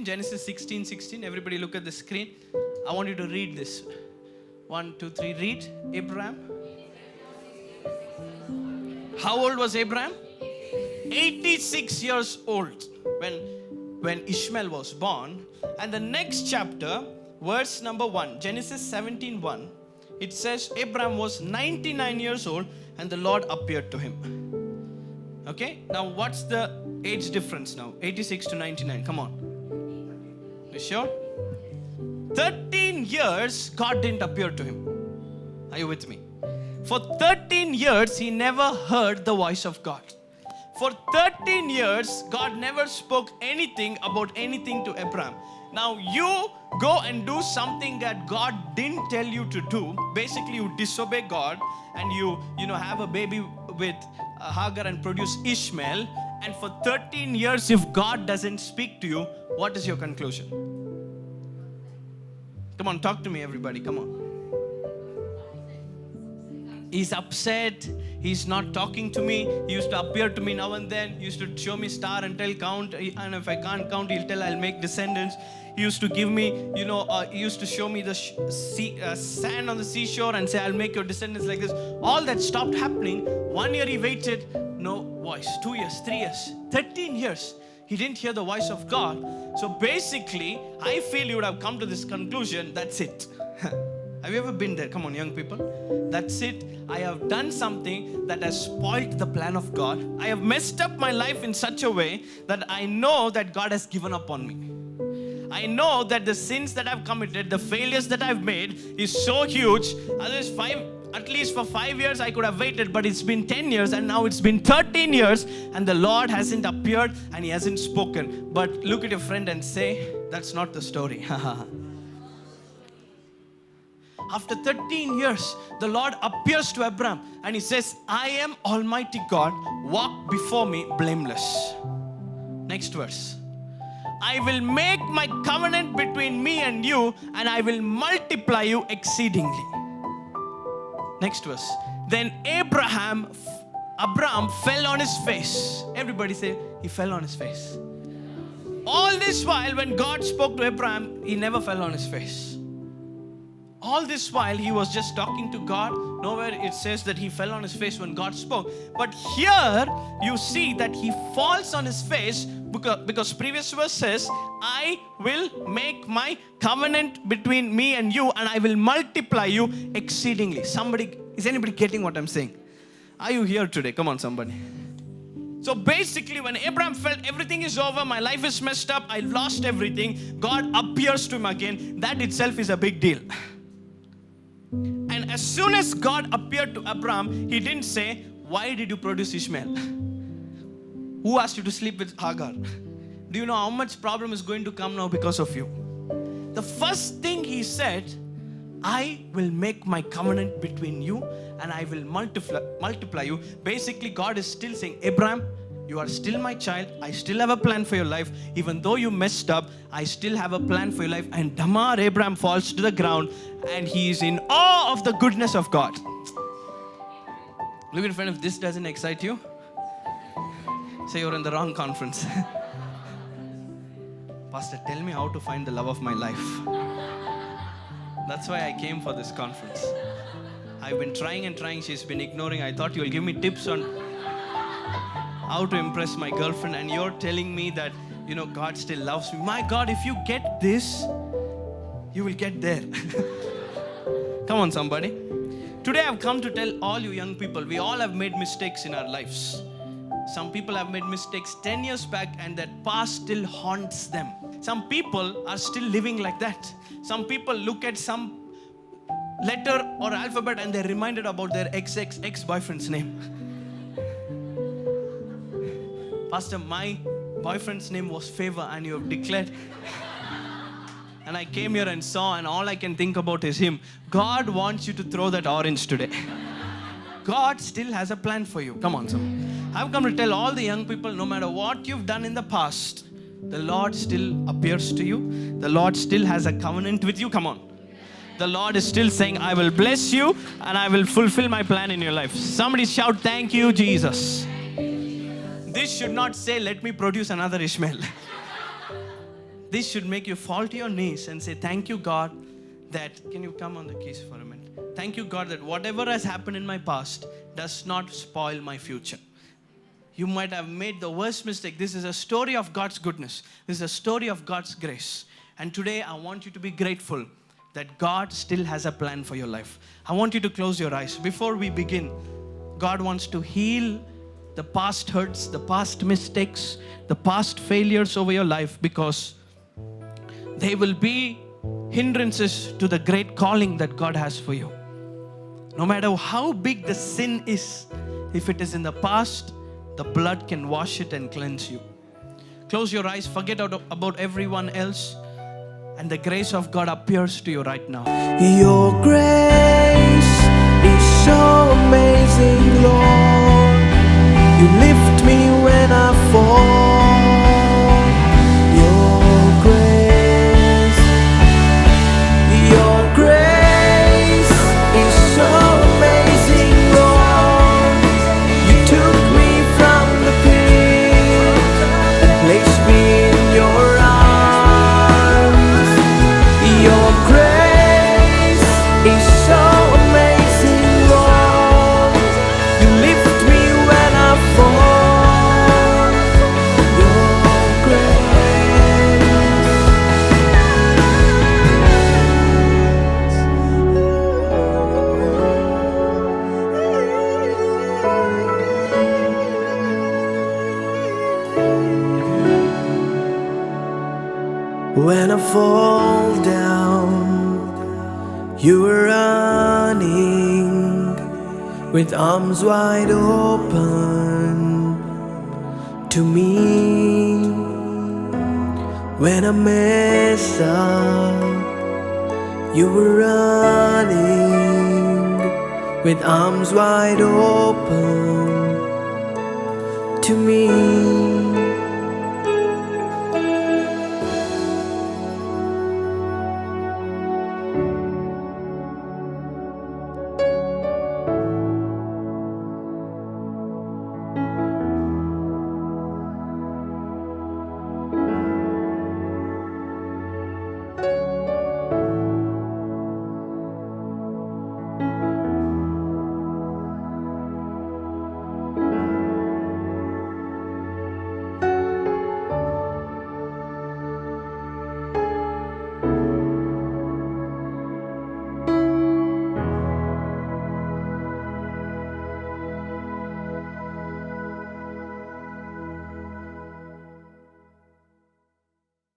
Genesis 16:16. Everybody look at the screen. I want you to read this. 1, 2, 3. Read. Abraham. How old was Abraham? 86 years old when Ishmael was born. And the next chapter, verse number 1, Genesis 17:1, it says Abraham was 99 years old and the Lord appeared to him. Okay, now what's the age difference now? 86 to 99. Come on. You sure? 13 years God didn't appear to him. Are you with me? For 13 years he never heard the voice of God. For 13 years God never spoke anything about anything to Abraham. Now you go and do something that God didn't tell you to do. Basically you disobey God and you have a baby with Hagar and produce Ishmael. And for 13 years if God doesn't speak to you, what is your conclusion? Come on, talk to me everybody, come on. He's upset. He's not talking to me. He used to appear to me now and then. He used to show me star and tell count. And if I can't count, he'll tell I'll make descendants. He used to give me, he used to show me the sand on the seashore and say, I'll make your descendants like this. All that stopped happening. 1 year he waited, no voice. 2 years, 3 years, 13 years. He didn't hear the voice of God. So basically, I feel you would have come to this conclusion, that's it. Have you ever been there? Come on, young people. That's it. I have done something that has spoiled the plan of God. I have messed up my life in such a way that I know that God has given up on me. I know that the sins that I've committed, the failures that I've made is so huge. At least for 5 years I could have waited, but it's been 10 years and now it's been 13 years and the Lord hasn't appeared and He hasn't spoken. But look at your friend and say, that's not the story. After 13 years, the Lord appears to Abraham and He says, I am Almighty God, walk before me blameless. Next verse. I will make my covenant between me and you and I will multiply you exceedingly. Next verse. Then Abraham fell on his face. Everybody say, he fell on his face. All this while when God spoke to Abraham, he never fell on his face. All this while he was just talking to God. Nowhere it says that he fell on his face when God spoke. But here you see that he falls on his face because previous verse says, I will make my covenant between me and you and I will multiply you exceedingly. Is anybody getting what I'm saying? Are you here today? Come on, somebody. So basically when Abraham felt everything is over, my life is messed up, I lost everything, God appears to him again. That itself is a big deal. And as soon as God appeared to Abraham, He didn't say, why did you produce Ishmael? Who asked you to sleep with Hagar? Do you know how much problem is going to come now because of you? The first thing He said, I will make my covenant between you and I will multiply you. Basically, God is still saying, Abraham, you are still my child. I still have a plan for your life. Even though you messed up, I still have a plan for your life. And Damar, Abraham falls to the ground and he is in awe of the goodness of God. Look at your friend, if this doesn't excite you, say you're in the wrong conference. Pastor, tell me how to find the love of my life. That's why I came for this conference. I've been trying and trying. She's been ignoring. I thought you'll give me tips on how to impress my girlfriend, and you're telling me that, God still loves me. My God, if you get this, you will get there. Come on, somebody. Today I've come to tell all you young people, we all have made mistakes in our lives. Some people have made mistakes 10 years back and that past still haunts them. Some people are still living like that. Some people look at some letter or alphabet and they're reminded about their ex-boyfriend's name. Pastor, my boyfriend's name was Favor and you have declared. And I came here and saw and all I can think about is him. God wants you to throw that orange today. God still has a plan for you. Come on, son. I've come to tell all the young people, no matter what you've done in the past, the Lord still appears to you. The Lord still has a covenant with you. Come on. The Lord is still saying, I will bless you and I will fulfill my plan in your life. Somebody shout, thank you, Jesus. This should not say, let me produce another Ishmael. this should make you fall to your knees and say, thank you, God, that, can you come on the keys for a minute? Thank you, God, that whatever has happened in my past does not spoil my future. You might have made the worst mistake. This is a story of God's goodness. This is a story of God's grace. And today I want you to be grateful that God still has a plan for your life. I want you to close your eyes. Before we begin, God wants to heal the past hurts, the past mistakes, the past failures over your life, because they will be hindrances to the great calling that God has for you. No matter how big the sin is, if it is in the past, the blood can wash it and cleanse you. Close your eyes, forget about everyone else, and the grace of God appears to you right now. Your grace is so amazing, Lord. You lift me when I fall. Your grace is so amazing, Lord. You took me from the pit and placed me in your arms. Your grace is so amazing, Lord. You lift me when I fall. Your When I fall down, you are running with arms wide open to me. When I mess up, you were running with arms wide open to me.